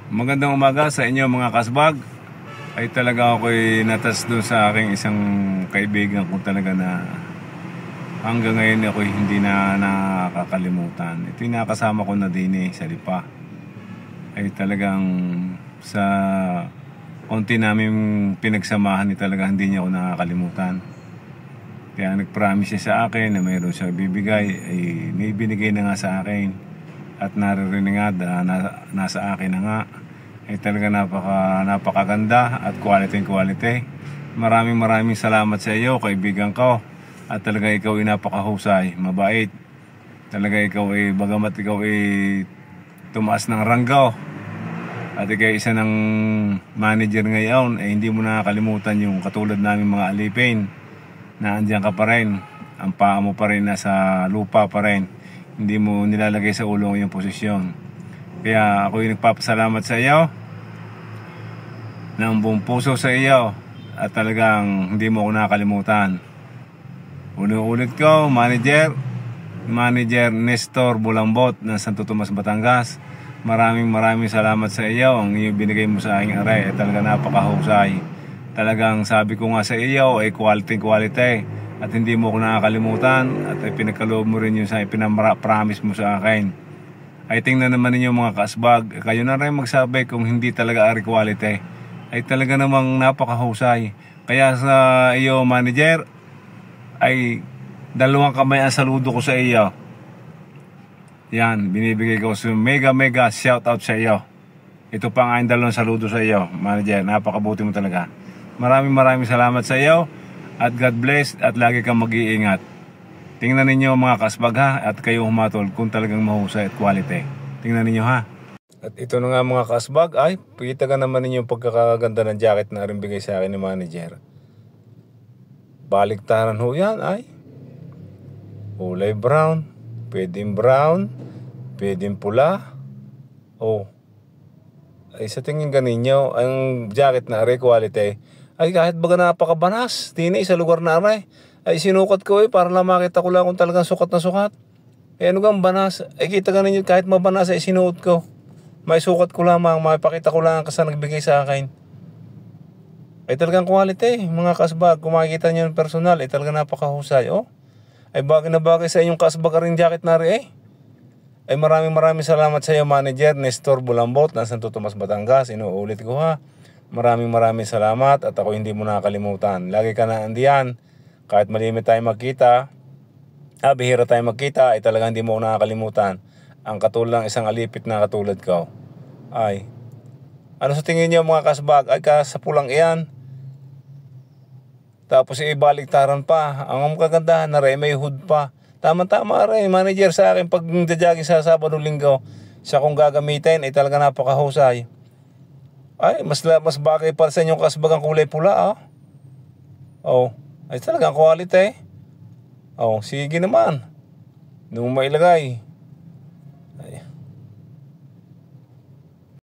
Magandang umaga sa inyo mga kasbag. Ay talaga ako'y natas doon sa aking isang kaibigan ko talaga na hanggang ngayon ako'y hindi na nakakalimutan. Ito yung nakasama ko na din sa Lipa. Ay talagang sa konti namin pinagsamahan talaga hindi niya ako nakakalimutan. Kaya nag-promise siya sa akin na mayroon siya bibigay. Ay may binigay na nga sa akin. At naririnig nga nasa akin na nga. Ay talaga napakaganda at quality. Maraming salamat sa iyo, kaibigan ko. At talaga ikaw ay napakahusay, mabait. Talaga ikaw ay bagamat ikaw ay tumaas ng ranggo at ikaw isa ng manager ngayon, ay hindi mo nakakalimutan yung katulad namin mga alipin na andyan ka pa rin. Ang paa mo pa rin nasa lupa pa rin. Hindi mo nilalagay sa ulo yung posisyon. Kaya ako'y nagpapasalamat sa iyo ng buong puso sa iyo. At talagang hindi mo ako nakakalimutan. Ulit ko, Manager Nestor Bulambot ng Santo Tomas, Batangas. Maraming salamat sa iyo. Ang iyong binigay mo sa aking aray ay talaga napakahusay. Talagang sabi ko nga sa iyo ay quality. At hindi mo ko nakakalimutan at ay pinagkaloob mo rin yung sa ipinapromise mo sa akin. Ay tingnan naman ninyo mga kasbag, kayo na rin magsabi kung hindi talaga ari quality. Ay talaga namang napakahusay. Kaya sa iyo manager, ay dalawang kamay ang saludo ko sa iyo. Yan, binibigay ko sa mega shout out sa iyo. Ito pa ang dalawang saludo sa iyo manager, napakabuti mo talaga. Maraming salamat sa iyo. At God bless at lagi kang mag-iingat. Tingnan ninyo mga kasbag ha, at kayo humatol kung talagang mahusay at quality. Tingnan ninyo ha. At ito na nga mga kasbag, ay pakita ka naman ninyo yung pagkakaganda ng jacket na rin bigay sa akin ni manager. Baliktaran ho yan ay kulay brown, pwedeng pula. Ay sa tingin ka ninyo, ang jacket na rin quality ay kahit baga napakabanas, tini sa lugar na aray. Ay sinukat ko para lang makita ko lang kung talagang sukat na sukat. Eh ano gang banas? Ay kita ka ninyo kahit mabanas ay sinuot ko. May sukat ko lamang, makipakita ko lang kasi nagbigay sa akin. Ay talagang quality, mga kasbag. Kung makikita nyo yung personal, ay talagang napakahusay. Ay bagay na bagay sa inyong kasbag rin jacket na rin Ay maraming salamat sa iyo manager Nestor Bulambot ng Santo Tomas, Batangas. Inuulit ko ha. Maraming salamat at ako hindi mo nakakalimutan. Lagi ka na andiyan. Kahit malimit tayo magkita, bihira tayo magkita, ay talagang hindi mo nakakalimutan. Ang katulad ng isang alipit na katulad ko. Ay, ano sa tingin niyo mga kasbag? Ay sa pulang iyan. Tapos ibaliktaran pa. Ang kagandahan na rin, may hood pa. Tama rin, manager sa akin pag dadjagin sa Sabado Linggo, siya kung gagamitin ay talaga napakahusay. Ay, mas bagay para sa inyong kasbag ang kulay pula ay talagang quality. Sige naman. Nung mailagay.